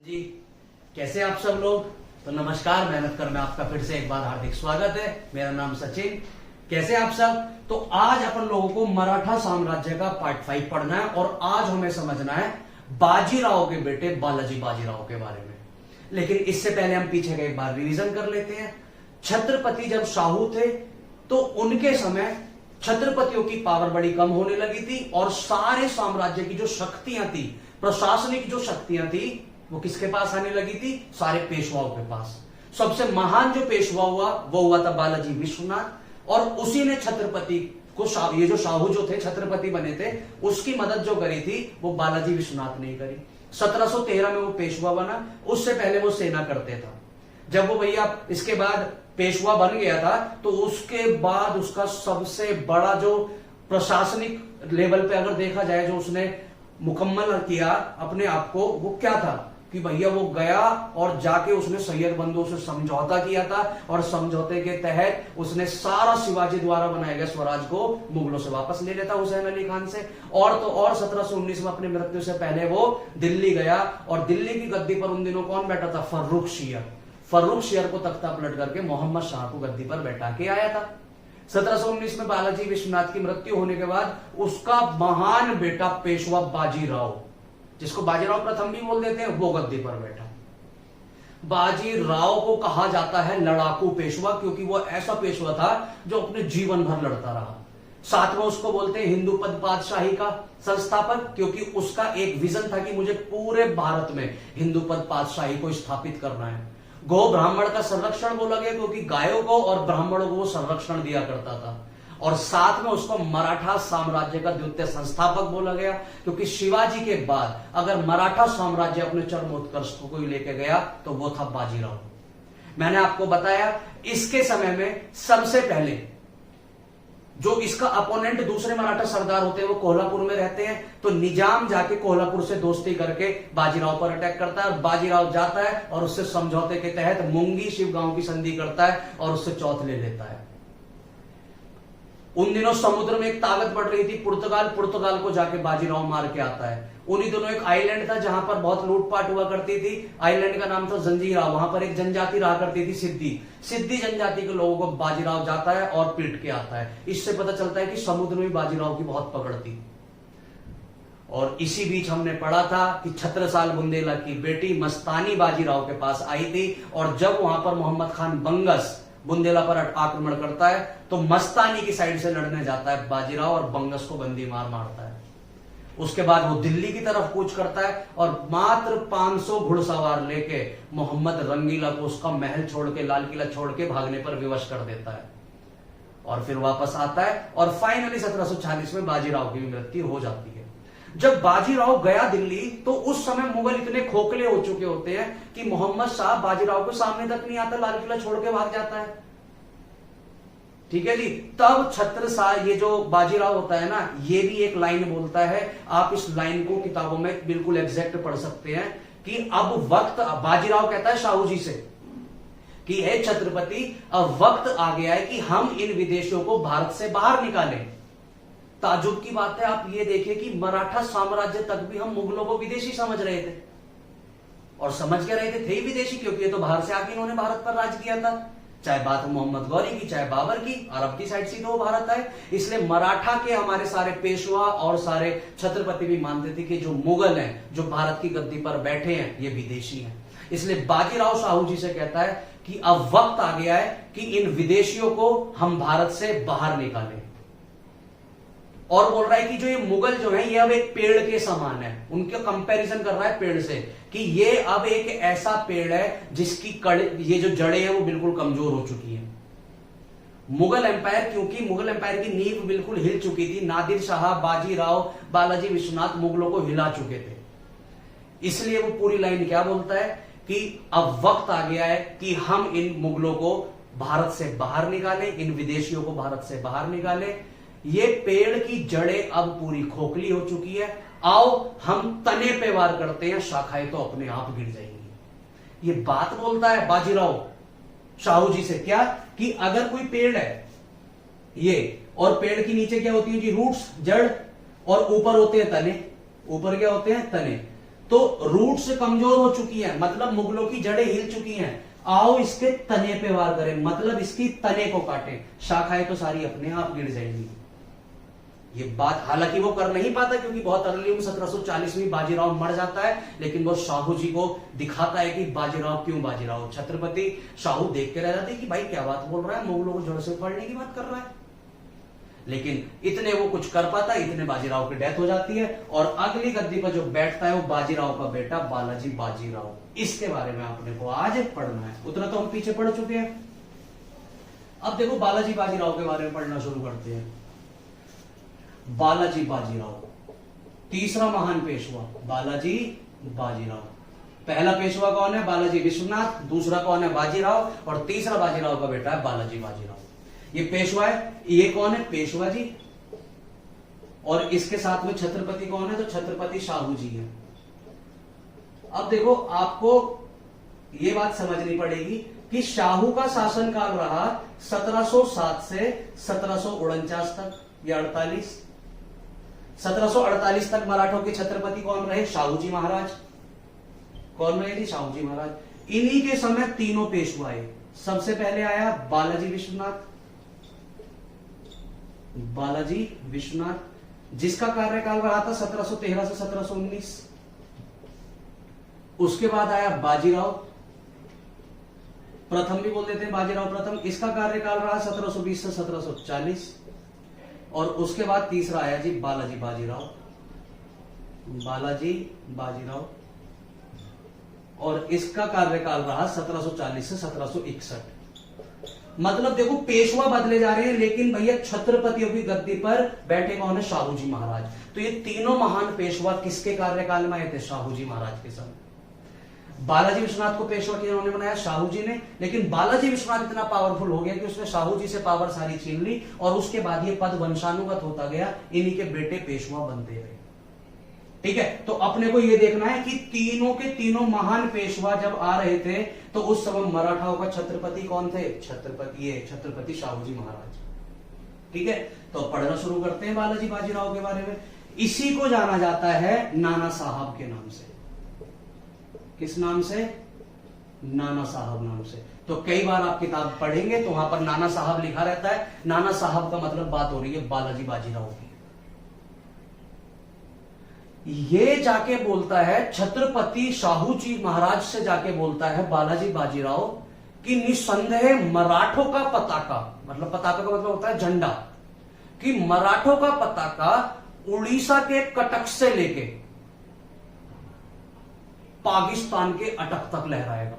जी, कैसे आप सब लोग। तो नमस्कार, मेहनत कर में आपका फिर से एक बार हार्दिक स्वागत है। मेरा नाम सचिन। कैसे आप सब। तो आज अपन लोगों को मराठा साम्राज्य का पार्ट 5 पढ़ना है और आज हमें समझना है बाजीराव के बेटे बालाजी बाजीराव के बारे में। लेकिन इससे पहले हम पीछे का एक बार रिवीजन कर लेते हैं। छत्रपति जब शाहू थे तो उनके समय छत्रपतियों की पावर बड़ी कम होने लगी थी और सारे साम्राज्य की जो शक्तियां थी, प्रशासनिक जो शक्तियां थी, वो किसके पास आने लगी थी? सारे पेशवाओं के पास। सबसे महान जो पेशवा हुआ वो हुआ था बालाजी विश्वनाथ और उसी ने छत्रपति को ये जो शाहू जो थे छत्रपति बने थे उसकी मदद जो करी थी वो बालाजी विश्वनाथ ने करी। 1713 में वो पेशवा बना। उससे पहले वो सेना करते था। जब वो भैया इसके बाद पेशवा बन गया था तो उसके बाद उसका सबसे बड़ा जो प्रशासनिक लेवल पे अगर देखा जाए जो उसने मुकम्मल किया अपने आप को, वो क्या था कि भैया वो गया और जाके उसने सैयद बंधुओं से समझौता किया था और समझौते के तहत उसने सारा शिवाजी द्वारा बनाए गए स्वराज को मुगलों से वापस ले लेता हुसैन अली खान से। और तो और 1719 में अपनी मृत्यु से पहले वो दिल्ली गया और दिल्ली की गद्दी पर उन दिनों कौन बैठा था? फर्रुख शियर। फर्रुख शियर को तख्ता पलट करके मोहम्मद शाह को गद्दी पर बैठा के आया था। 1719 में बालाजी विश्वनाथ की मृत्यु होने के बाद उसका महान बेटा पेशवा बाजीराव, जिसको बाजीराव प्रथम भी बोल देते हैं, वो गद्दी पर बैठा। बाजीराव को कहा जाता है लड़ाकू पेशवा क्योंकि वो ऐसा पेशवा था जो अपने जीवन भर लड़ता रहा। साथ में उसको बोलते हैं हिंदू पद बादशाही का संस्थापक क्योंकि उसका एक विजन था कि मुझे पूरे भारत में हिंदू पद बादशाही को स्थापित करना है। गौ ब्राह्मण का संरक्षण बोला गया क्योंकि गायों को और ब्राह्मणों को वो संरक्षण दिया करता था। और साथ में उसको मराठा साम्राज्य का द्वितीय संस्थापक बोला गया क्योंकि शिवाजी के बाद अगर मराठा साम्राज्य अपने चरमोत्कर्ष को कोई लेके गया तो वो था बाजीराव। मैंने आपको बताया इसके समय में सबसे पहले जो इसका अपोनेंट दूसरे मराठा सरदार होते हैं वो कोल्हापुर में रहते हैं। तो निजाम जाके कोल्हापुर से दोस्ती करके बाजीराव पर अटैक करता है और बाजीराव जाता है और उससे समझौते के तहत मुंगी शिवगांव की संधि करता है और उससे चौथ ले लेता है। उन दिनों समुद्र में एक ताकत बढ़ रही थी पुर्तगाल को जाके बाजीराव मार के आता है। उन्हीं दिनों एक आइलैंड था जहां पर बहुत लूटपाट हुआ करती थी। आइलैंड का नाम था जंजीरा। वहां पर एक जनजाति रहा करती थी सिद्धि जनजाति के लोगों को बाजीराव जाता है और पीट के आता है। इससे पता चलता है कि समुद्र में बाजीराव की बहुत पकड़ थी। और इसी बीच हमने पढ़ा था कि छत्रसाल बुंदेला की बेटी मस्तानी बाजीराव के पास आई थी और जब वहां पर मोहम्मद खान बंगस बुंदेला पर आक्रमण करता है तो मस्तानी की साइड से लड़ने जाता है बाजीराव और बंगस को बंदी मारता है। उसके बाद वो दिल्ली की तरफ कूच करता है और मात्र 500 घुड़सवार लेके मोहम्मद रंगीला को उसका महल छोड़ के लाल किला छोड़ के भागने पर विवश कर देता है और फिर वापस आता है और फाइनली 1740 में बाजीराव की मृत्यु हो जाती है। जब बाजीराव गया दिल्ली तो उस समय मुगल इतने खोखले हो चुके होते हैं कि मोहम्मद शाह बाजीराव के सामने तक नहीं आता, लाल किला छोड़ के भाग जाता है। ठीक है जी। तब छत्रसाल ये जो बाजीराव होता है ना, ये भी एक लाइन बोलता है। आप इस लाइन को किताबों में बिल्कुल एग्जैक्ट पढ़ सकते हैं कि अब वक्त, बाजीराव कहता है शाहू जी से कि हे छत्रपति, अब वक्त आ गया है कि हम इन विदेशियों को भारत से बाहर निकालें। ताजुब की बात है, आप ये देखिए कि मराठा साम्राज्य तक भी हम मुगलों को विदेशी समझ रहे थे और समझ के रहे थे ही विदेशी क्योंकि ये तो बाहर से आके इन्होंने भारत पर राज किया था। चाहे बात मोहम्मद गौरी की, चाहे बाबर की, अरब की साइड से तो वो भारत आए। इसलिए मराठा के हमारे सारे पेशवा और सारे छत्रपति भी मानते थे कि जो मुगल हैं, जो भारत की गद्दी पर बैठे हैं, ये विदेशी हैं। इसलिए बाजीराव शाहू जी से कहता है कि अब वक्त आ गया है कि इन विदेशियों को हम भारत से बाहर निकालें। और बोल रहा है कि जो ये मुगल जो है ये अब एक पेड़ के समान है। उनका कंपैरिजन कर रहा है पेड़ से कि ये अब एक ऐसा पेड़ है जिसकी ये जो जड़ें हैं वो बिल्कुल कमजोर हो चुकी है। मुगल एम्पायर, क्योंकि मुगल एम्पायर की नींव बिल्कुल हिल चुकी थी। नादिर शाह, बाजीराव, बालाजी विश्वनाथ मुगलों को हिला चुके थे। इसलिए वो पूरी लाइन क्या बोलता है कि अब वक्त आ गया है कि हम इन मुगलों को भारत से बाहर निकालें, इन विदेशियों को भारत से बाहर निकालें। ये पेड़ की जड़ें अब पूरी खोखली हो चुकी है, आओ हम तने पे वार करते हैं, शाखाएं तो अपने आप गिर जाएंगी। ये बात बोलता है बाजीराव शाहू जी से क्या कि अगर कोई पेड़ है ये, और पेड़ के नीचे क्या होती है जी? रूट्स, जड़, और ऊपर होते हैं तने। ऊपर क्या होते हैं? तने। तो रूट से कमजोर हो चुकी है, मतलब मुगलों की जड़ें हिल चुकी हैं। आओ इसके तने पे वार करें, मतलब इसकी तने को काटें, शाखाएं तो सारी अपने आप गिर जाएंगी। ये बात हालांकि वो कर नहीं पाता क्योंकि बहुत अर्ली में 1740 में बाजीराव मर जाता है, लेकिन वो शाहू जी को दिखाता है कि बाजीराव क्यों बाजीराव। छत्रपति शाहू देख के रह जाते कि भाई क्या बात बोल रहा है, मुगलों को जड़ से उखाड़ने की बात कर रहा है। लेकिन इतने वो कुछ कर पाता है, इतने बाजीराव की डेथ हो जाती है और अगली गद्दी पर जो बैठता है वो बाजीराव का बेटा बालाजी बाजीराव। इसके बारे में आपने को आज पढ़ना है, उतना तो हम पीछे पढ़ चुके हैं। अब देखो बालाजी बाजीराव के बारे में पढ़ना शुरू करते हैं। बालाजी बाजीराव तीसरा महान पेशवा, बालाजी बाजीराव। पहला पेशवा कौन है? बालाजी विश्वनाथ। दूसरा कौन है? बाजीराव। और तीसरा बाजीराव का बेटा है बालाजी बाजीराव। ये पेशवा है। ये कौन है? पेशवा जी। और इसके साथ में छत्रपति कौन है? तो छत्रपति शाहू जी है। अब देखो आपको ये बात समझनी पड़ेगी कि शाहू का शासनकाल रहा 1707 से 1749 तक, या 48। 1748 तक मराठों के छत्रपति कौन रहे? शाहू जी महाराज। कौन रहे जी? शाहू जी महाराज। इन्हीं के समय तीनों पेशवा आए। सबसे पहले आया बालाजी विश्वनाथ, बालाजी विश्वनाथ जिसका कार्यकाल रहा था 1713 से 1719। उसके बाद आया बाजीराव प्रथम, भी बोल देते हैं बाजीराव प्रथम। इसका कार्यकाल रहा 1720 से 1740। और उसके बाद तीसरा आया जी बालाजी बाजीराव, बालाजी बाजीराव। और इसका कार्यकाल रहा 1740 से 1761। मतलब देखो पेशवा बदले जा रहे हैं, लेकिन भैया छत्रपतियों की गद्दी पर बैठे कौन है? शाहू जी महाराज। तो ये तीनों महान पेशवा किसके कार्यकाल में आए थे? शाहू जी महाराज के समय। बालाजी विश्वनाथ को पेशवा किन्होंने बनाया? शाहू जी ने। लेकिन बालाजी विश्वनाथ इतना पावरफुल हो गया कि उसने शाहू जी से पावर सारी छीन ली और उसके बाद ये पद वंशानुगत होता गया, इन्हीं के बेटे पेशवा बनते रहे। ठीक है, तो अपने को यह देखना है कि तीनों के तीनों महान पेशवा जब आ रहे थे तो उस समय मराठाओं का छत्रपति कौन थे? छत्रपति शाहू जी महाराज। ठीक है, तो पढ़ना शुरू करते हैं बालाजी बाजीराव के बारे में। इसी को जाना जाता है नाना साहब के नाम से। किस नाम से? नाना साहब नाम से। तो कई बार आप किताब पढ़ेंगे तो वहां पर नाना साहब लिखा रहता है। नाना साहब का मतलब बात हो रही है बालाजी बाजीराव की। ये जाके बोलता है छत्रपति शाहू जी महाराज से जाके बोलता है बालाजी बाजीराव कि निसंदेह मराठों का पताका, मतलब पताका का मतलब होता है झंडा, कि मराठों का पताका उड़ीसा के कटक से लेके पाकिस्तान के अटक तक लहराएगा।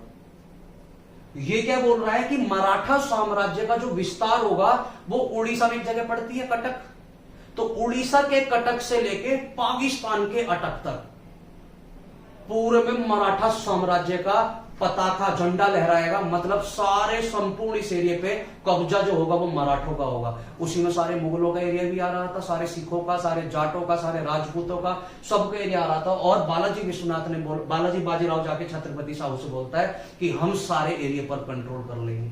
ये क्या बोल रहा है कि मराठा साम्राज्य का जो विस्तार होगा वो उड़ीसा में एक जगह पड़ती है कटक, तो उड़ीसा के कटक से लेके पाकिस्तान के अटक तक पूरे में मराठा साम्राज्य का पताका झंडा लहराएगा। मतलब सारे संपूर्ण इस एरिया पे कब्जा जो होगा वो मराठों का होगा। उसी में सारे मुगलों का एरिया भी आ रहा था, सारे सिखों का, सारे जाटों का, सारे राजपूतों का, सबका एरिया आ रहा था। और बालाजी विश्वनाथ ने बालाजी बाजीराव जाके छत्रपति शाहू से बोलता है कि हम सारे एरिया पर कंट्रोल कर लेंगे।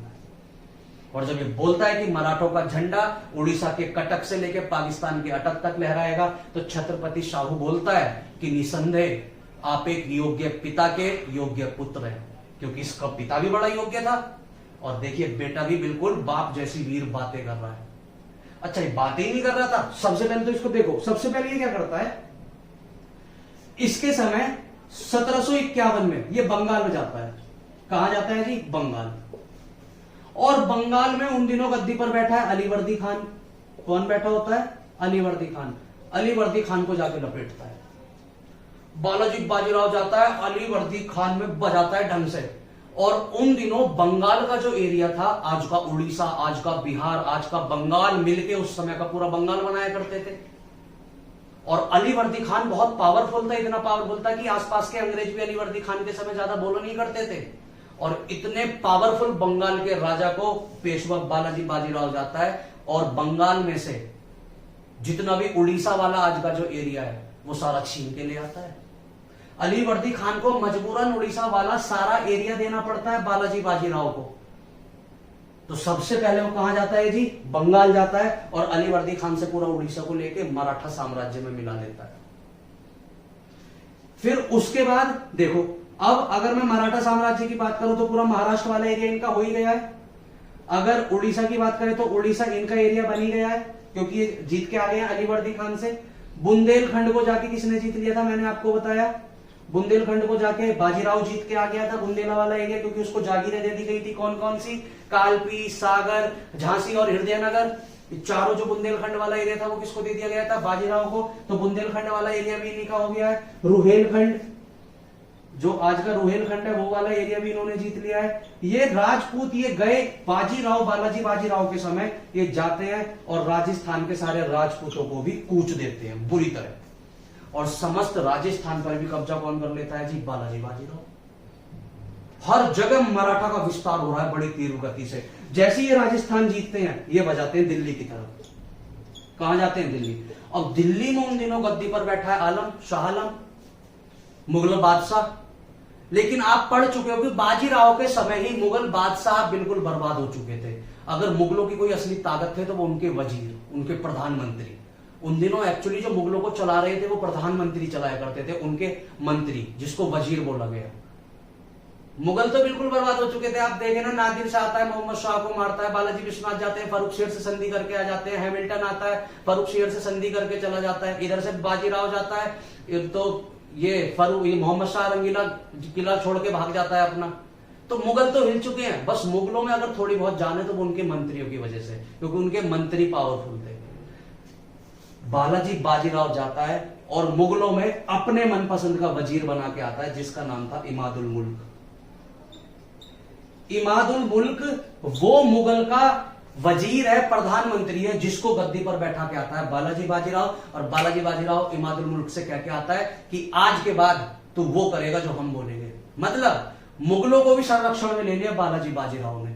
और जब ये बोलता है कि मराठों का झंडा उड़ीसा के कटक से लेकर पाकिस्तान के अटक तक लहराएगा, तो छत्रपति शाहू बोलता है कि निसंदेह आप एक योग्य पिता के योग्य पुत्र हैं, क्योंकि इसका पिता भी बड़ा योग्य था और देखिए बेटा भी बिल्कुल बाप जैसी वीर बातें कर रहा है। अच्छा, ये बातें ही नहीं कर रहा था। सबसे पहले तो इसको देखो, सबसे पहले ये क्या करता है, इसके समय 1751 में ये बंगाल में जाता है। कहां जाता है जी? बंगाल। और बंगाल में उन दिनों गद्दी पर बैठा है अलीवर्दी खान। कौन बैठा होता है? अलीवर्दी खान। अलीवर्दी खान को जाके लपेटता है। बालाजी बाजीराव जाता है अलीवर्दी खान में बजाता है ढंग से। और उन दिनों बंगाल का जो एरिया था, आज का उड़ीसा, आज का बिहार, आज का बंगाल मिलके उस समय का पूरा बंगाल बनाया करते थे। और अलीवर्दी खान बहुत पावरफुल था, इतना पावरफुल था कि आसपास के अंग्रेज भी अलीवर्दी खान के समय ज्यादा बोलो नहीं करते थे। और इतने पावरफुल बंगाल के राजा को पेशवा बालाजी बाजीराव जाता है और बंगाल में से जितना भी उड़ीसा वाला आज का जो एरिया है वो सारा छीन के ले आता है। अलीवर्दी खान को मजबूरन उड़ीसा वाला सारा एरिया देना पड़ता है बालाजी बाजीराव को। तो सबसे पहले वो कहां जाता है जी? बंगाल जाता है और अलीवर्दी खान से पूरा उड़ीसा को लेके मराठा साम्राज्य में मिला लेता है। फिर उसके बाद देखो, अब अगर मैं मराठा साम्राज्य की बात करूं तो पूरा महाराष्ट्र वाला एरिया इनका हो ही गया है। अगर उड़ीसा की बात करें तो उड़ीसा इनका एरिया बन ही गया है, क्योंकि ये जीत के आ गए हैं अलीवर्दी खान से। बुंदेलखंड को जाके किसने जीत लिया था, मैंने आपको बताया। बुंदेलखंड को जाके बाजीराव जीत के आ गया था, बुंदेला वाला एरिया, क्योंकि उसको जागीरें दे दी गई थी। कौन कौन सी? कालपी, सागर, झांसी और हृदयनगर। चारों जो बुंदेलखंड वाला एरिया था वो किसको दे दिया गया था? बाजीराव को। तो बुंदेलखंड वाला एरिया भी इन्हीं का हो गया है। रुहेलखंड, जो आज का रुहेलखंड है, वो वाला एरिया भी इन्होंने जीत लिया है। ये राजपूत ये गए बाजीराव, बालाजी बाजीराव के समय ये जाते हैं और राजस्थान के सारे राजपूतों को भी कूच देते हैं बुरी तरह, और समस्त राजस्थान पर भी कब्जा कौन कर लेता है जी? बालाजी बाजीराव। हर जगह मराठा का विस्तार हो रहा है बड़ी तीव्र गति से। जैसे ये राजस्थान जीतते हैं, ये बजाते हैं दिल्ली की तरफ। कहां जाते हैं? दिल्ली। अब दिल्ली में उन दिनों गद्दी पर बैठा है आलम, शाह आलम, मुगल बादशाह। लेकिन आप पढ़ चुके हो कि बाजीराव के समय ही मुगल बादशाह बिल्कुल बर्बाद हो चुके थे। अगर मुगलों की कोई असली ताकत थे तो वो उनके वजीर, उनके प्रधानमंत्री। उन दिनों एक्चुअली जो मुगलों को चला रहे थे वो प्रधानमंत्री चलाया करते थे, उनके मंत्री, जिसको वजीर बोला गया। मुगल तो बिल्कुल बर्बाद हो चुके थे। आप देखें ना, नादिर शाह आता है, मोहम्मद शाह को मारता है, बालाजी विश्वनाथ जाते हैं, फारूक शेर से संधि करके आ जाते हैं, हैमिल्टन आता है, फारूक शेर से संधि करके चला जाता है, इधर से बाजीराव जाता है, तो ये मोहम्मद शाह रंगीला किला छोड़ के भाग जाता है अपना। तो मुगल तो हिल चुके हैं। बस मुगलों में अगर थोड़ी बहुत जान है तो वो उनके मंत्रियों की वजह से, क्योंकि उनके मंत्री पावरफुल थे। बालाजी बाजीराव जाता है और मुगलों में अपने मनपसंद का वजीर बना के आता है, जिसका नाम था इमादुल मुल्क। इमादुल मुल्क वो मुगल का वजीर है, प्रधानमंत्री है, जिसको गद्दी पर बैठा के आता है बालाजी बाजीराव। और बालाजी बाजीराव इमादुल मुल्क से कह के आता है कि आज के बाद तू वो करेगा जो हम बोलेंगे। मतलब मुगलों को भी संरक्षण में ले लिया बालाजी बाजीराव ने,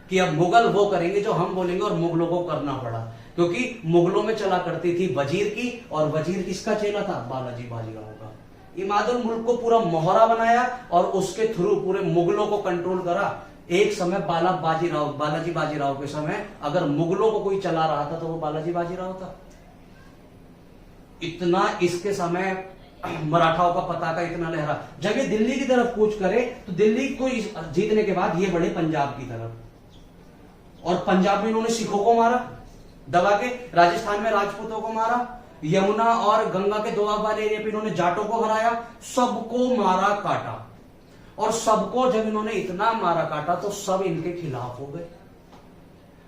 कि अब मुगल वो करेंगे जो हम बोलेंगे, और मुगलों को करना पड़ा, क्योंकि मुगलों में चला करती थी वजीर की, और वजीर किसका चेला था? बालाजी बाजीराव का। इमादुल मुल्क को पूरा मोहरा बनाया और उसके थ्रू पूरे मुगलों को कंट्रोल करा। एक समय बालाजी बाजीराव के समय अगर मुगलों को कोई चला रहा था तो वो बालाजी बाजीराव था। इतना इसके समय मराठाओं का पताका इतना लहरा। जब ये दिल्ली की तरफ कूच करे तो दिल्ली को जीतने के बाद ये बढ़े पंजाब की तरफ, और पंजाब में इन्होंने सिखों को मारा दबा के, राजस्थान में राजपूतों को मारा, यमुना और गंगा के दोआब वाले एरिया पे इन्होंने जाटों को हराया, सबको मारा काटा। और सबको जब इन्होंने इतना मारा काटा तो सब इनके खिलाफ हो गए।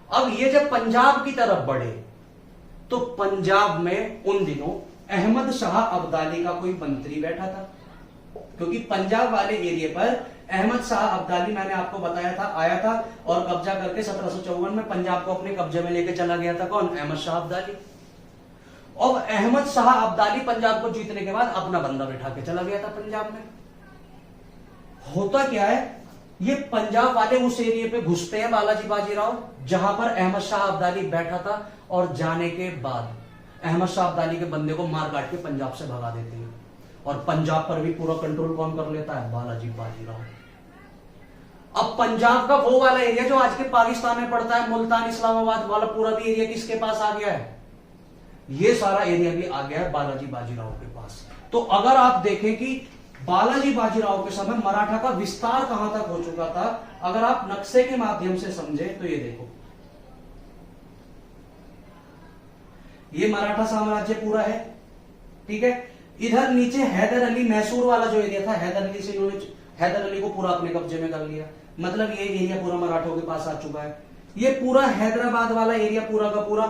अब ये जब पंजाब की तरफ बढ़े तो पंजाब में उन दिनों अहमद शाह अब्दाली का कोई मंत्री बैठा था, क्योंकि पंजाब वाले एरिया पर अहमद शाह अब्दाली, मैंने आपको बताया था, आया था और कब्जा करके 1754 में पंजाब को अपने कब्जे में लेके चला गया था। कौन? अहमद शाह अब्दाली। और अहमद शाह अब्दाली पंजाब को जीतने के बाद अपना बंदा बैठा के चला गया था पंजाब में। होता क्या है, ये पंजाब वाले उस एरिया पे घुसते हैं बालाजी बाजीराव, जहां पर अहमद शाह अब्दाली बैठा था, और जाने के बाद अहमद शाह अब्दाली के बंदे को मार काट के पंजाब से भगा देते हैं, और पंजाब पर भी पूरा कंट्रोल कौन कर लेता है? बालाजी बाजीराव। अब पंजाब का वो वाला एरिया जो आज के पाकिस्तान में पड़ता है, मुल्तान इस्लामाबाद वाला पूरा भी एरिया किसके पास आ गया है? ये सारा एरिया भी आ गया है बालाजी बाजीराव के पास। तो अगर आप देखें कि बालाजी बाजीराव के समय मराठा का विस्तार कहां तक हो चुका था, अगर आप नक्शे के माध्यम से समझे तो ये देखो, ये मराठा साम्राज्य पूरा है, ठीक है। इधर नीचे हैदर अली, मैसूर वाला जो एरिया था, हैदर अली से इन्होंने हैदर अली को पूरा अपने कब्जे में कर लिया। मतलब ये एरिया पूरा मराठों के पास आ चुका है। ये पूरा हैदराबाद वाला एरिया पूरा का पूरा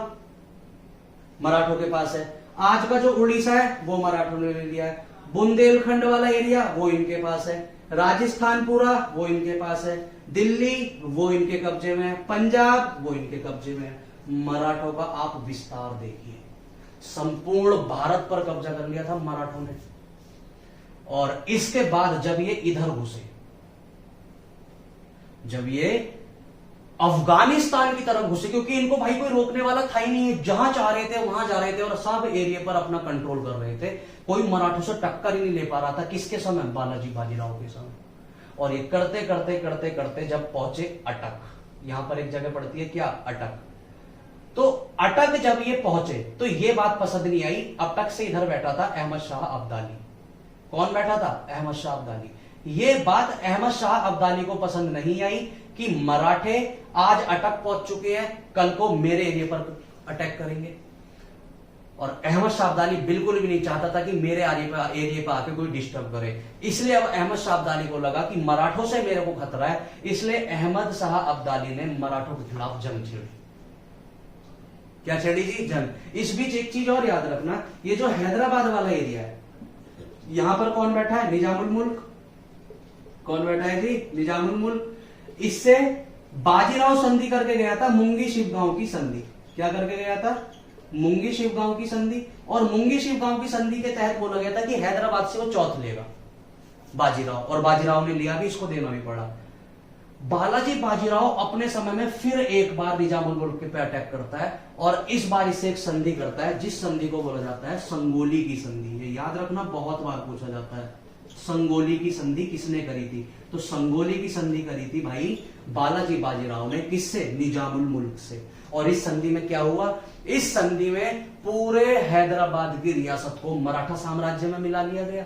मराठों के पास है। आज का जो उड़ीसा है वो मराठों ने ले लिया है। बुंदेलखंड वाला एरिया वो इनके पास है। राजस्थान पूरा वो इनके पास है। दिल्ली वो इनके कब्जे में है। पंजाब वो इनके कब्जे में है। मराठों का आप विस्तार देखिए, संपूर्ण भारत पर कब्जा कर लिया था मराठों ने। और इसके बाद जब ये इधर घुसे, जब ये अफगानिस्तान की तरफ घुसे, क्योंकि इनको भाई कोई रोकने वाला था ही नहीं है, जहां चाह रहे थे वहां जा रहे थे और सब एरिया पर अपना कंट्रोल कर रहे थे। कोई मराठों से टक्कर ही नहीं ले पा रहा था। किसके समय? बालाजी बाजीराव के समय। और ये करते करते करते करते जब पहुंचे अटक, यहां पर एक जगह पड़ती है क्या? अटक। तो अटक जब ये पहुंचे तो ये बात पसंद नहीं आई। अटक से इधर बैठा था अहमद शाह अब्दाली। कौन बैठा था? अहमद शाह अब्दाली। ये बात अहमद शाह अब्दाली को पसंद नहीं आई कि मराठे आज अटक पहुंच चुके हैं, कल को मेरे एरिया पर अटैक करेंगे। और अहमद शाह अब्दाली बिल्कुल भी नहीं चाहता था कि मेरे एरिया पे आके कोई डिस्टर्ब करे। इसलिए अब अहमद शाह अब्दाली को लगा कि मराठों से मेरे को खतरा है, इसलिए अहमद शाह अब्दाली ने मराठों के खिलाफ जंग छेड़ी। क्या छेड़ी जी? जंग। इस बीच एक चीज और याद रखना, ये जो हैदराबाद वाला एरिया है, यहां पर कौन बैठा है? निजामुल मुल्क। कौन बैठा है जी? निजामुल मुल्क। इससे बाजीराव संधि करके गया था, मुंगी शिवगांव की संधि। क्या करके गया था? मुंगी शिवगांव की संधि। और मुंगी शिवगांव की संधि के तहत बोला गया था कि हैदराबाद से वो चौथ लेगा बाजीराव, और बाजीराव ने लिया भी, इसको देना भी पड़ा। बालाजी बाजीराव अपने समय में फिर एक बार निजामुल मुल्क पे अटैक करता है और इस बार इससे एक संधि करता है, जिस संधि को बोला जाता है संगोली की संधि। ये याद रखना, बहुत बार पूछा जाता है, संगोली की संधि किसने करी थी? तो संगोली की संधि करी थी भाई बालाजी बाजीराव ने। किससे? निजामुल मुल्क से। और इस संधि में क्या हुआ? इस संधि में पूरे हैदराबाद की रियासत को मराठा साम्राज्य में मिला लिया गया।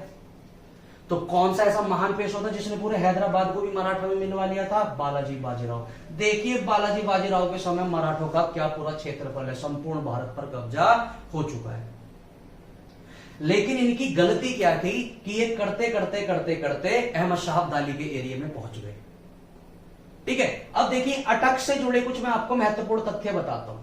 तो कौन सा ऐसा महान पेश होता जिसने पूरे हैदराबाद को भी मराठा में मिलवा लिया था? बालाजी बाजीराव। देखिए बालाजी बाजीराव के समय मराठों का क्या पूरा क्षेत्रफल है, संपूर्ण भारत पर कब्जा हो चुका है। लेकिन इनकी गलती क्या थी कि ये करते करते करते करते अहमद शाह अब्दाली के एरिया में पहुंच गए। ठीक है, अब देखिए अटक से जुड़े कुछ मैं आपको महत्वपूर्ण तथ्य बताता हूं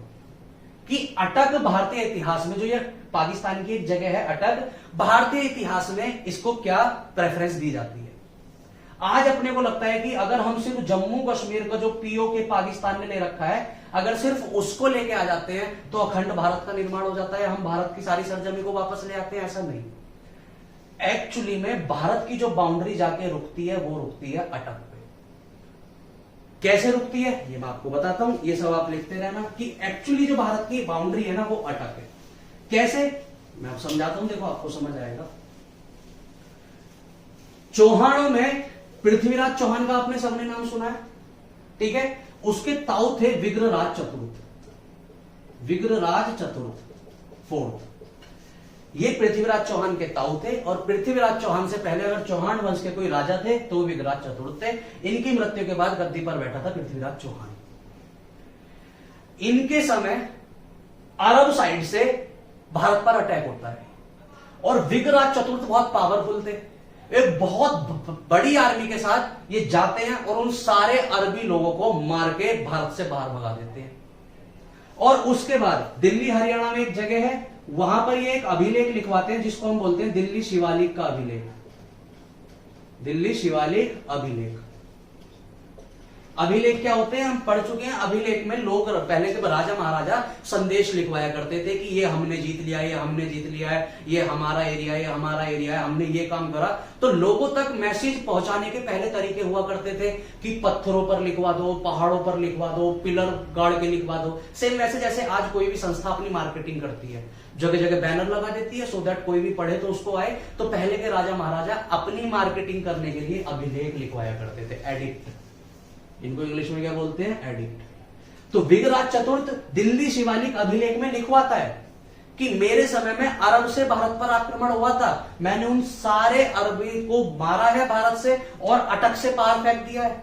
कि अटक भारतीय इतिहास में, जो ये पाकिस्तान की एक जगह है अटक, भारतीय इतिहास में इसको क्या प्रेफरेंस दी जाती है। आज अपने को लगता है कि अगर हम सिर्फ जम्मू कश्मीर का जो पीओके पाकिस्तान ने ले रखा है, अगर सिर्फ उसको लेके आ जाते हैं तो अखंड भारत का निर्माण हो जाता है, हम भारत की सारी सरजमी को वापस ले आते हैं। ऐसा नहीं, एक्चुअली में भारत की जो बाउंड्री जाके रुकती है वो रुकती है अटक पे। कैसे रुकती है ये मैं आपको बताता हूं, ये सब आप लिखते रहना कि एक्चुअली जो भारत की बाउंड्री है ना वो अटक है। कैसे, मैं आप समझाता हूं, देखो आपको समझ आएगा। चौहानों में पृथ्वीराज चौहान का आपने सबने नाम सुना है, ठीक है। उसके ताऊ थे विग्रहराज चतुर्थ, विग्रहराज चतुर्थ फोर्थ। ये पृथ्वीराज चौहान के ताऊ थे और पृथ्वीराज चौहान से पहले अगर चौहान वंश के कोई राजा थे तो विग्रहराज चतुर्थ थे। इनकी मृत्यु के बाद गद्दी पर बैठा था पृथ्वीराज चौहान। इनके समय अरब साइड से भारत पर अटैक होता है और विग्रहराज चतुर्थ बहुत पावरफुल थे। एक बहुत बड़ी आर्मी के साथ ये जाते हैं और उन सारे अरबी लोगों को मार के भारत से बाहर भगा देते हैं। और उसके बाद दिल्ली हरियाणा में एक जगह है, वहां पर ये एक अभिलेख लिखवाते हैं जिसको हम बोलते हैं दिल्ली शिवालिक का अभिलेख। दिल्ली शिवालिक अभिलेख। अभिलेख क्या होते हैं हम पढ़ चुके हैं। अभिलेख में लोग पहले के राजा महाराजा संदेश लिखवाया करते थे कि ये हमने जीत लिया, ये हमने जीत लिया है, ये हमारा एरिया है, ये हमारा एरिया है, हमने ये काम करा। तो लोगों तक मैसेज पहुंचाने के पहले तरीके हुआ करते थे कि पत्थरों पर लिखवा दो, पहाड़ों पर लिखवा दो, पिलर गाड़ के लिखवा दो। सेम मैसेज ऐसे आज कोई भी संस्था अपनी मार्केटिंग करती है, जगह जगह बैनर लगा देती है सो दैट कोई भी पढ़े तो उसको आए। तो पहले के राजा महाराजा अपनी मार्केटिंग करने के लिए अभिलेख लिखवाया करते थे, एडिक्ट। इनको इंग्लिश में क्या बोलते हैं? एडिक्ट। तो विग्रहराज चतुर्थ दिल्ली शिवालिक अभिलेख में लिखवाता है कि मेरे समय में अरब से भारत पर आक्रमण हुआ था, मैंने उन सारे अरबी को मारा है भारत से और अटक से पार फेंक दिया है,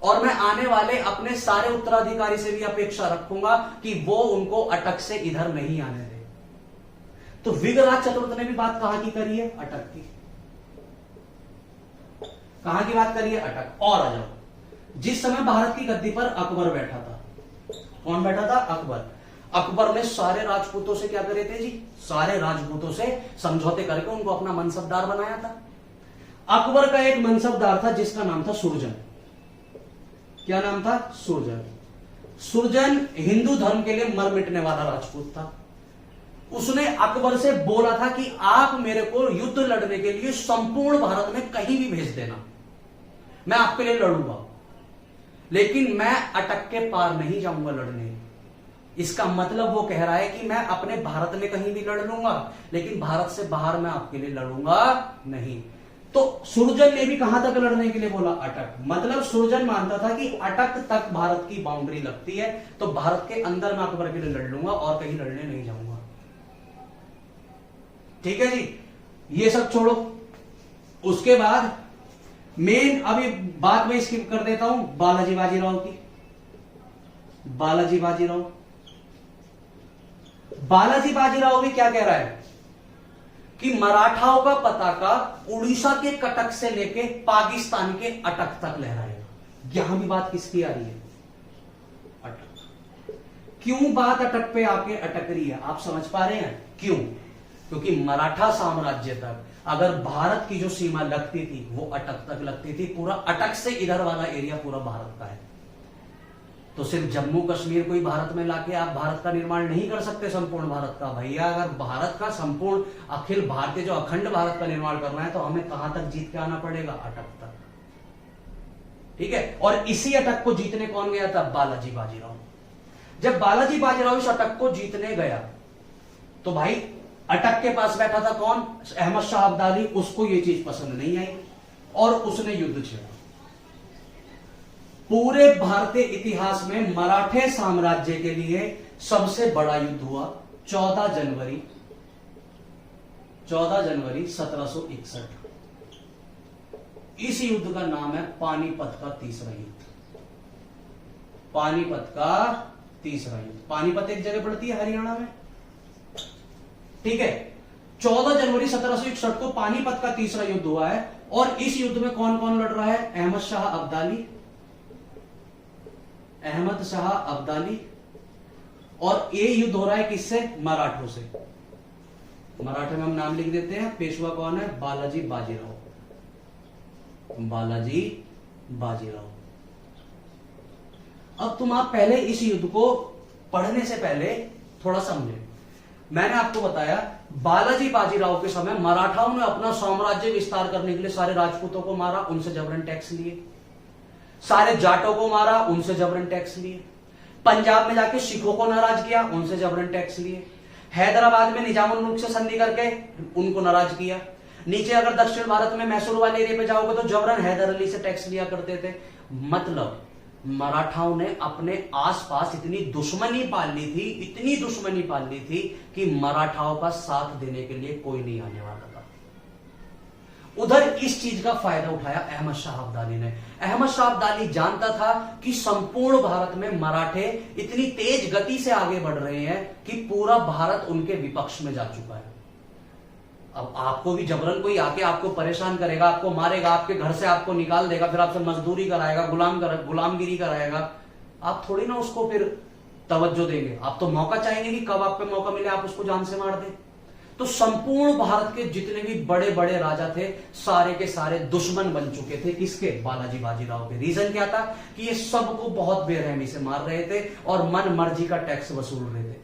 और मैं आने वाले अपने सारे उत्तराधिकारी से भी अपेक्षा रखूंगा कि वो उनको अटक से इधर नहीं आने दे। तो विग्रहराज चतुर्थ ने भी बात कहां की करी है? अटक की। कहां की बात करी है? अटक। और आ जाओ, जिस समय भारत की गद्दी पर अकबर बैठा था, कौन बैठा था? अकबर। अकबर ने सारे राजपूतों से क्या करे थे जी? सारे राजपूतों से समझौते करके उनको अपना मनसबदार बनाया था। अकबर का एक मनसबदार था जिसका नाम था सुरजन। क्या नाम था? सुरजन। सुरजन हिंदू धर्म के लिए मर मिटने वाला राजपूत था। उसने अकबर से बोला था कि आप मेरे को युद्ध लड़ने के लिए संपूर्ण भारत में कहीं भी भेज देना, मैं आपके लिए लड़ूंगा, लेकिन मैं अटक के पार नहीं जाऊंगा लड़ने। इसका मतलब वो कह रहा है कि मैं अपने भारत में कहीं भी लड़ लूंगा, लेकिन भारत से बाहर मैं आपके लिए लड़ूंगा नहीं। तो सुरजन ने भी कहां तक लड़ने के लिए बोला? अटक। मतलब सुरजन मानता था कि अटक तक भारत की बाउंड्री लगती है, तो भारत के अंदर मैं अकबर के लिए लड़ लूंगा और कहीं लड़ने नहीं जाऊंगा। ठीक है जी, ये सब छोड़ो। उसके बाद मेन, अभी बात में स्किप कर देता हूं बालाजी बाजीराव की। बालाजी बाजीराव, बालाजी बाजीराव भी क्या कह रहा है कि मराठाओं का पताका उड़ीसा के कटक से लेके पाकिस्तान के अटक तक लहराएगा। यहां भी बात किसकी आ रही है? अटक। क्यों बात अटक पे आके अटक रही है, आप समझ पा रहे हैं क्यों? क्योंकि मराठा साम्राज्य तक अगर भारत की जो सीमा लगती थी वो अटक तक लगती थी। पूरा अटक से इधर वाला एरिया पूरा भारत का है। तो सिर्फ जम्मू कश्मीर को ही भारत में लाके आप भारत का निर्माण नहीं कर सकते, संपूर्ण भारत का। भैया अगर भारत का संपूर्ण अखिल भारतीय जो अखंड भारत का निर्माण करना है तो हमें कहां तक जीत के आना पड़ेगा? अटक तक। ठीक है, और इसी अटक को जीतने कौन गया था? बालाजी बाजीराव। जब बालाजी बाजीराव इस अटक को जीतने गया तो भाई अटक के पास बैठा था कौन? अहमद शाह अब्दाली। उसको ये चीज पसंद नहीं आई और उसने युद्ध छेड़ा। पूरे भारतीय इतिहास में मराठे साम्राज्य के लिए सबसे बड़ा युद्ध हुआ 14 जनवरी 1761। इस युद्ध का नाम है पानीपत का तीसरा युद्ध। पानीपत का तीसरा युद्ध। पानीपत एक जगह पड़ती है हरियाणा में, ठीक है। 14 जनवरी 1761 को पानीपत का तीसरा युद्ध हुआ है। और इस युद्ध में कौन कौन लड़ रहा है? अहमद शाह अब्दाली, अहमद शाह अब्दाली। और ये युद्ध हो रहा है किससे? मराठों से। मराठे में हम नाम लिख देते हैं। पेशवा कौन है? बालाजी बाजीराव। बालाजी बाजीराव। अब तुम आप पहले इस युद्ध को पढ़ने से पहले थोड़ा समझे। मैंने आपको बताया बालाजी बाजीराव के समय मराठाओं ने अपना साम्राज्य विस्तार करने के लिए सारे राजपूतों को मारा, उनसे जबरन टैक्स लिए। सारे जाटों को मारा, उनसे जबरन टैक्स लिए। पंजाब में जाके सिखों को नाराज किया, उनसे जबरन टैक्स लिए। हैदराबाद में निजामुल मुल्क से संधि करके उनको नाराज किया। नीचे अगर दक्षिण भारत में मैसूर वाले एरिया पे जाओगे तो जबरन हैदर अली से टैक्स लिया करते थे। मतलब मराठाओं ने अपने आसपास इतनी दुश्मनी पाल ली थी, इतनी दुश्मनी पाल ली थी कि मराठाओं का साथ देने के लिए कोई नहीं आने वाला था। उधर इस चीज का फायदा उठाया अहमद शाह अब्दाली ने। अहमद शाह अब्दाली जानता था कि संपूर्ण भारत में मराठे इतनी तेज गति से आगे बढ़ रहे हैं कि पूरा भारत उनके विपक्ष में जा चुका है। अब आपको भी जबरन कोई आके आपको परेशान करेगा, आपको मारेगा, आपके घर से आपको निकाल देगा, फिर आपसे मजदूरी कराएगा, गुलामगिरी कराएगा। आप थोड़ी ना उसको फिर तवज्जो देंगे। आप तो मौका चाहेंगे कि कब आप पे मौका मिले आप उसको जान से मार दें। तो संपूर्ण भारत के जितने भी बड़े बड़े राजा थे सारे के सारे दुश्मन बन चुके थे। किसके? बालाजी बाजीराव के। रीजन क्या था कि ये सबको बहुत बेरहमी से मार रहे थे और मन मर्जी का टैक्स वसूल रहे थे।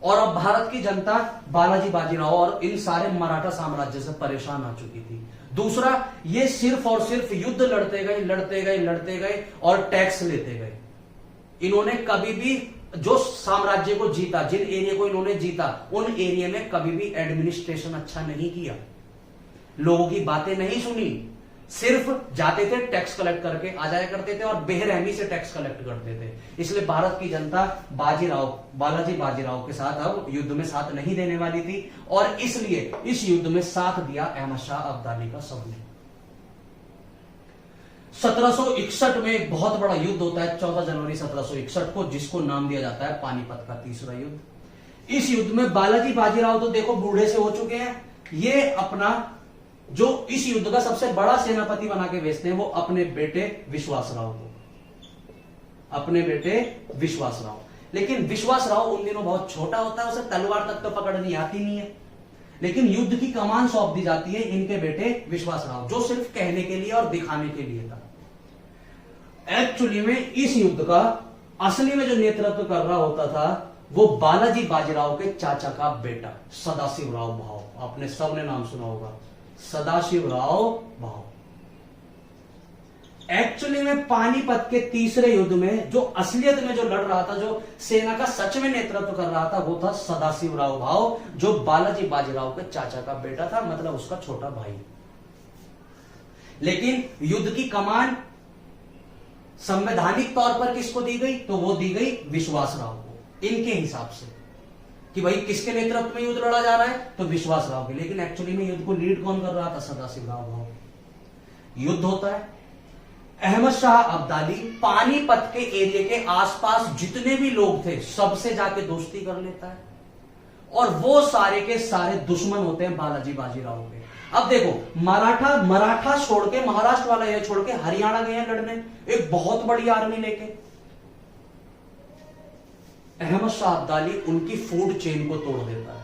और अब भारत की जनता बालाजी बाजीराव और इन सारे मराठा साम्राज्य से परेशान आ चुकी थी। दूसरा, ये सिर्फ और सिर्फ युद्ध लड़ते गए और टैक्स लेते गए। इन्होंने कभी भी जो साम्राज्य को जीता, जिन एरिया को इन्होंने जीता, उन एरिया में कभी भी एडमिनिस्ट्रेशन अच्छा नहीं किया, लोगों की बातें नहीं सुनी। सिर्फ जाते थे, टैक्स कलेक्ट करके आ जाया करते थे और बेरहमी से टैक्स कलेक्ट करते थे। इसलिए भारत की जनता बालाजी बाजीराव के साथ अब युद्ध में साथ नहीं देने वाली थी और इसलिए इस युद्ध में साथ दिया अहमद शाह अब्दाली का सबने। 1761 में एक बहुत बड़ा युद्ध होता है 14 जनवरी 1761 को, जिसको नाम दिया जाता है पानीपत का तीसरा युद्ध। इस युद्ध में बालाजी बाजीराव तो देखो बूढ़े से हो चुके हैं। ये अपना जो इस युद्ध का सबसे बड़ा सेनापति बना के भेजते हैं वो अपने बेटे विश्वासराव को, अपने बेटे विश्वासराव। लेकिन विश्वासराव उन दिनों बहुत छोटा होता है, उसे तलवार तक तो पकड़नी आती नहीं है। लेकिन युद्ध की कमान सौंप दी जाती है इनके बेटे विश्वासराव, जो सिर्फ कहने के लिए और दिखाने के लिए था। एक्चुअली में इस युद्ध का असली में जो नेतृत्व कर रहा होता था वो बालाजी बाजीराव के चाचा का बेटा सदाशिवराव भाव। आपने सबने नाम सुना होगा, सदाशिवराव भाव। एक्चुअली में पानीपत के तीसरे युद्ध में जो असलियत में जो लड़ रहा था, जो सेना का सच में नेतृत्व कर रहा था, वो था सदाशिवराव भाव, जो बालाजी बाजीराव के चाचा का बेटा था, मतलब उसका छोटा भाई। लेकिन युद्ध की कमान संवैधानिक तौर पर किसको दी गई? तो वो दी गई विश्वासराव को, इनके हिसाब से कि भाई किसके नेतृत्व में युद्ध लड़ा जा रहा है, तो विश्वास राव के। लेकिन एक्चुअली में युद्ध को लीड कौन कर रहा था, सदाशिव राव। युद्ध होता है, अहमद शाह अब्दाली पानीपत के एरिया के आसपास जितने भी लोग थे सबसे जाके दोस्ती कर लेता है, और वो सारे के सारे दुश्मन होते हैं बालाजी बाजीराव के। अब देखो, मराठा छोड़ के, महाराष्ट्र वाला ये छोड़ के हरियाणा गए हैं लड़ने एक बहुत बड़ी आर्मी लेके। अहमद शाह अब्दाली उनकी फूड चेन को तोड़ देता है।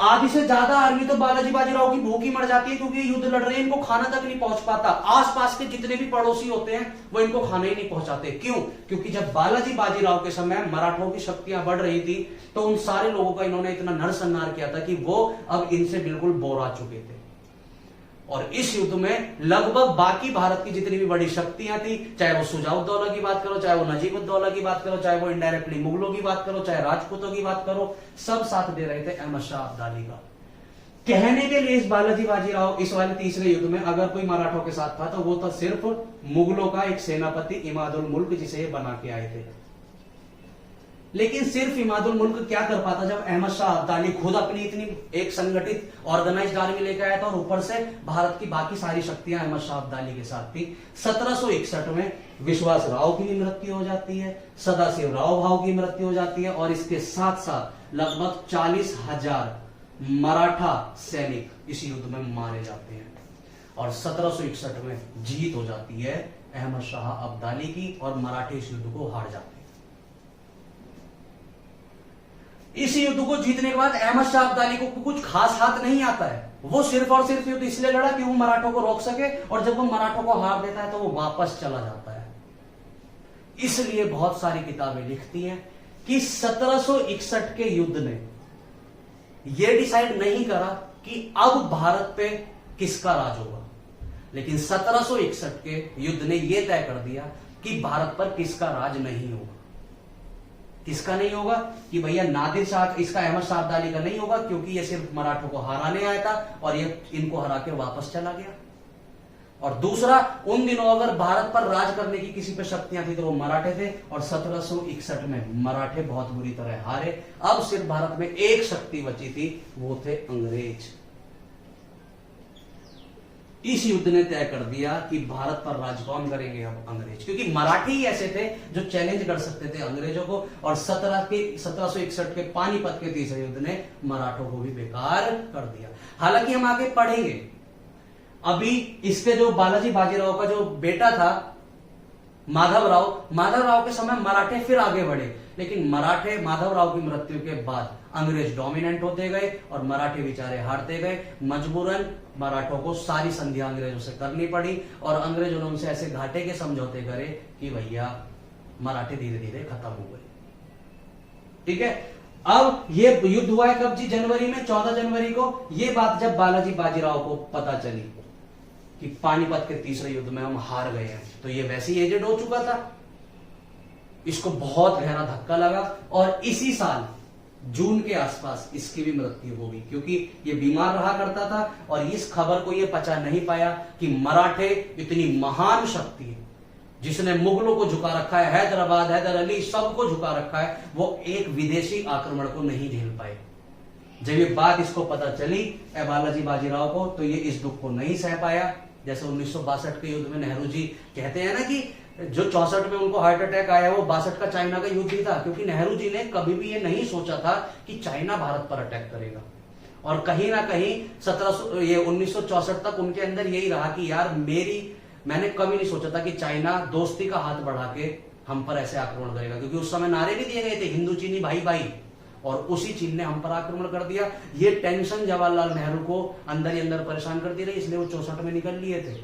आधी से ज्यादा आर्मी तो बालाजी बाजीराव की भूखी मर जाती है, क्योंकि युद्ध लड़ रहे हैं, इनको खाना तक नहीं पहुंच पाता। आसपास के जितने भी पड़ोसी होते हैं वो इनको खाना ही नहीं पहुंचाते। क्यों? क्योंकि जब बालाजी बाजीराव के समय मराठों की शक्तियां बढ़ रही थी, तो उन सारे लोगों का इन्होंने इतना नरसंहार किया था कि वो अब इनसे बिल्कुल बोर आ चुके थे। और इस युद्ध में लगभग बाकी भारत की जितनी भी बड़ी शक्तियां थी, चाहे वो सुजाउद्दौला की बात करो, चाहे वो नजीबुद्दौला की बात करो, चाहे वो इनडायरेक्टली मुगलों की बात करो, चाहे राजपूतों की बात करो, सब साथ दे रहे थे अहमद शाह अब्दाली का। कहने के लिए इस बालाजी बाजीराव इस वाले तीसरे युद्ध में अगर कोई मराठों के साथ था, तो वो था सिर्फ मुगलों का एक सेनापति इमादुल मुल्क, जिसे ये बना के आए थे। लेकिन सिर्फ इमादुल मुल्क क्या कर पाता, जब अहमद शाह अब्दाली खुद अपनी इतनी एक संगठित ऑर्गेनाइज्ड आर्मी लेकर आया था, और ऊपर से भारत की बाकी सारी शक्तियां अहमद शाह अब्दाली के साथ थी। 1761 में विश्वास राव की भी मृत्यु हो जाती है, सदाशिव राव भाव की मृत्यु हो जाती है, और इसके साथ साथ लगभग 40,000 मराठा सैनिक इस युद्ध में मारे जाते हैं। और 1761 में जीत हो जाती है अहमद शाह अब्दाली की, और मराठे इस युद्ध को हार जाते हैं। इस युद्ध को जीतने के बाद अहमद शाह अब्दाली को कुछ खास हाथ नहीं आता है। वो सिर्फ और सिर्फ युद्ध इसलिए लड़ा कि वो मराठों को रोक सके, और जब वो मराठों को हार देता है तो वो वापस चला जाता है। इसलिए बहुत सारी किताबें लिखती हैं कि 1761 के युद्ध ने यह डिसाइड नहीं करा कि अब भारत पे किसका राज होगा, लेकिन 1761 के युद्ध ने यह तय कर दिया कि भारत पर किसका राज नहीं होगा। किसका नहीं होगा? कि भैया नादिर शाह, इसका अहमद शाह अब्दाली का नहीं होगा, क्योंकि ये सिर्फ मराठों को हराने आया था और ये इनको हरा के वापस चला गया। और दूसरा, उन दिनों अगर भारत पर राज करने की किसी पे शक्तियां थी तो वो मराठे थे, और 1761 में मराठे बहुत बुरी तरह हारे। अब सिर्फ भारत में एक शक्ति बची थी, वो थे अंग्रेज। इस युद्ध ने तय कर दिया कि भारत पर राज कौन करेंगे, अब अंग्रेज, क्योंकि मराठी ही ऐसे थे जो चैलेंज कर सकते थे अंग्रेजों को। और 1761 के पानीपत के तीसरे युद्ध ने मराठों को भी बेकार कर दिया। हालांकि हम आगे पढ़ेंगे, अभी इसके जो बालाजी बाजीराव का जो बेटा था माधव राव के समय मराठे फिर आगे बढ़े, लेकिन मराठे माधव राव की मृत्यु के बाद अंग्रेज डोमिनेंट होते गए और मराठे बेचारे हारते गए। मजबूरन मराठों को सारी संधियां अंग्रेजों से करनी पड़ी, और अंग्रेजों ने उनसे ऐसे घाटे के समझौते करे कि भैया मराठे धीरे धीरे खत्म हो गए। ठीक है, अब ये युद्ध हुआ है कब जी? जनवरी में, 14 जनवरी को। ये बात जब बालाजी बाजीराव को पता चली कि पानीपत के तीसरे युद्ध में हम हार गए हैं, तो ये वैसे ही एजेड हो चुका था, इसको बहुत गहरा धक्का लगा। और इसी साल जून के आसपास इसकी भी मृत्यु हो गई, क्योंकि ये बीमार रहा करता था, और इस खबर को ये पचा नहीं पाया कि मराठे इतनी महान शक्ति है जिसने मुगलों को झुका रखा है, हैदराबाद, हैदर अली, सबको झुका रखा है, वो एक विदेशी आक्रमण को नहीं झेल पाए। जब ये बात इसको पता चली बालाजी बाजीराव को, तो ये इस दुख को नहीं सह पाया। जैसे 1962 के युद्ध में नेहरू जी कहते हैं ना कि जो 64 में उनको हार्ट अटैक आया, वो 62 का चाइना का युद्ध ही था, क्योंकि नेहरू जी ने कभी भी ये नहीं सोचा था कि चाइना भारत पर अटैक करेगा। और कहीं ना कहीं 1964 तक उनके अंदर यही रहा कि यार मैंने कभी नहीं सोचा था कि चाइना दोस्ती का हाथ बढ़ा के हम पर ऐसे आक्रमण करेगा, क्योंकि उस समय नारे भी दिए गए थे हिंदू चीनी भाई भाई, और उसी चीन ने हम पर आक्रमण कर दिया। ये टेंशन जवाहरलाल नेहरू को अंदर ही अंदर परेशान करती रही, इसलिए वो 64 में निकल लिए थे।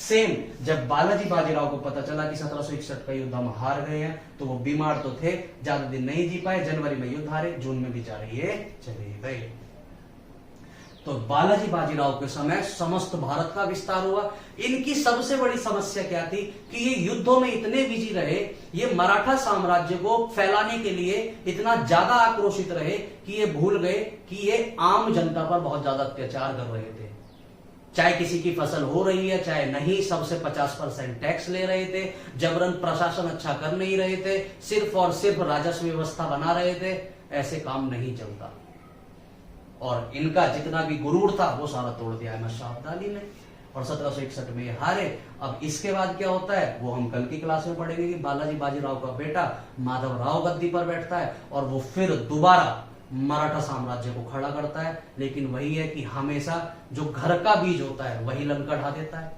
सेम जब बालाजी बाजीराव को पता चला कि 1761 का युद्ध हम हार गए हैं, तो वो बीमार तो थे, ज्यादा दिन नहीं जी पाए। जनवरी में युद्ध हारे, जून में बेचारे ये चले गए। तो बालाजी बाजीराव के समय समस्त भारत का विस्तार हुआ। इनकी सबसे बड़ी समस्या क्या थी कि ये युद्धों में इतने बिजी रहे, ये मराठा साम्राज्य को फैलाने के लिए इतना ज्यादा आक्रोशित रहे कि ये भूल गए कि ये आम जनता पर बहुत ज्यादा अत्याचार कर रहे थे। चाहे किसी की फसल हो रही है चाहे नहीं, सबसे 50% टैक्स ले रहे थे, जबरन प्रशासन अच्छा कर नहीं रहे थे, सिर्फ और सिर्फ राजस्व व्यवस्था बना रहे थे। ऐसे काम नहीं चलता। और इनका जितना भी गुरूर था वो सारा तोड़ दिया अहमद शाह अब्दाली ने, और 1761 में ये हारे। अब इसके बाद क्या होता है वो हम कल की क्लास में पढ़ेंगे कि बालाजी बाजीराव का बेटा माधव राव गद्दी पर बैठता है और वो फिर दोबारा मराठा साम्राज्य को खड़ा करता है। लेकिन वही है कि हमेशा जो घर का बीज होता है वही लंका ढा देता है।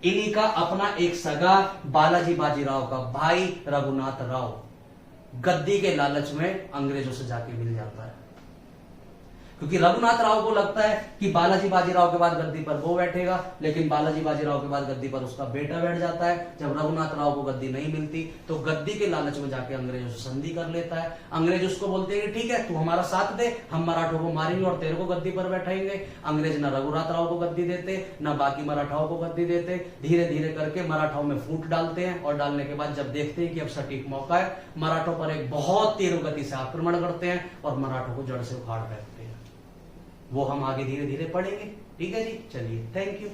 इन्हीं का अपना एक सगा बालाजी बाजीराव का भाई रघुनाथ राव गद्दी के लालच में अंग्रेजों से जाके मिल जाता है, क्योंकि रघुनाथ राव को लगता है कि बालाजी बाजीराव के बाद गद्दी पर वो बैठेगा, लेकिन बालाजी बाजीराव के बाद गद्दी पर उसका बेटा बैठ जाता है। जब रघुनाथ राव को गद्दी नहीं मिलती तो गद्दी के लालच में जाके अंग्रेजों से संधि कर लेता है। अंग्रेज उसको बोलते हैं कि ठीक है तू हमारा साथ दे, हम मराठों को मारेंगे और तेरे को गद्दी पर बैठाएंगे। अंग्रेज न रघुनाथ राव को गद्दी देते न बाकी मराठाओं को गद्दी देते। धीरे धीरे करके मराठाओं में फूट डालते हैं, और डालने के बाद जब देखते हैं कि अब सटीक मौका है, मराठों पर एक बहुत तीव्र गति से आक्रमण करते हैं और मराठों को जड़ से उखाड़ फेंकते हैं। वो हम आगे धीरे धीरे पढ़ेंगे। ठीक है जी, चलिए, थैंक यू।